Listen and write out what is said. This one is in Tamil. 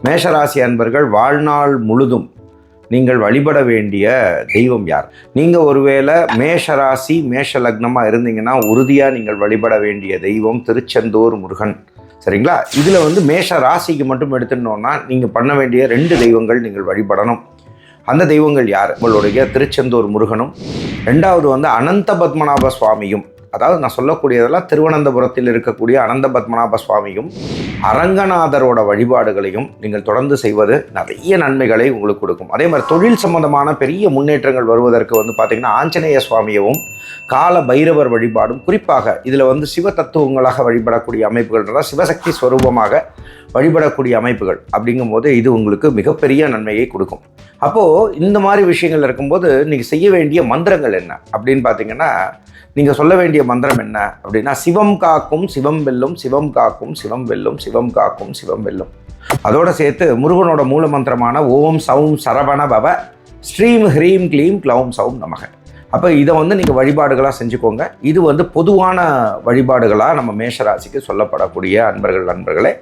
மேஷராசி அன்பர்கள் வாழ்நாள் முழுதும் நீங்கள் வழிபட வேண்டிய தெய்வம் யார்? நீங்கள் ஒருவேளை மேஷராசி மேஷ லக்னமாக இருந்தீங்கன்னா உறுதியாக நீங்கள் வழிபட வேண்டிய தெய்வம் திருச்செந்தூர் முருகன். சரிங்களா? இதில் மேஷ ராசிக்கு மட்டும் எடுத்துட்டோம்னா நீங்கள் பண்ண வேண்டிய 2 தெய்வங்கள் நீங்கள் வழிபடணும். அந்த தெய்வங்கள் யார்? உங்களுடைய திருச்செந்தூர் முருகனும், 2வது அனந்த பத்மநாப சுவாமியும். அதாவது நான் சொல்லக்கூடியதெல்லாம் திருவனந்தபுரத்தில் இருக்கக்கூடிய அனந்த பத்மநாப சுவாமியும் அரங்கநாதரோட வழிபாடுகளையும் நீங்கள் தொடர்ந்து செய்வது நிறைய நன்மைகளை உங்களுக்கு கொடுக்கும். அதே மாதிரி தொழில் சம்பந்தமான பெரிய முன்னேற்றங்கள் வருவதற்கு பார்த்திங்கன்னா ஆஞ்சநேய சுவாமியவும் கால பைரவர் வழிபாடும், குறிப்பாக இதில் சிவ தத்துவங்களாக வழிபடக்கூடிய அமைப்புகள், சிவசக்தி ஸ்வரூபமாக வழிபடக்கூடிய அமைப்புகள் அப்படிங்கும்போது இது உங்களுக்கு மிகப்பெரிய நன்மையை கொடுக்கும். அப்போது இந்த மாதிரி விஷயங்கள் இருக்கும்போது நீங்கள் செய்ய வேண்டிய மந்திரங்கள் என்ன அப்படின்னு பார்த்தீங்கன்னா, நீங்கள் சொல்ல வேண்டிய மந்திரம் என்ன அப்படின்னா, சிவம் காக்கும் சிவம் வெல்லும், சிவம் காக்கும் சிவம் வெல்லும், சிவம் காக்கும் சிவம் வெல்லும். அதோடு சேர்த்து முருகனோட மூல மந்திரமான ஓம் சௌம் சரவண பவ ஸ்ரீம் ஹ்ரீம் க்ளீம் க்ளௌம் சௌம் நமக. அப்போ இதை நீங்கள் வழிபாடுகளாக செஞ்சுக்கோங்க. இது பொதுவான வழிபாடுகளாக நம்ம மேஷராசிக்கு சொல்லப்படக்கூடிய நண்பர்களே.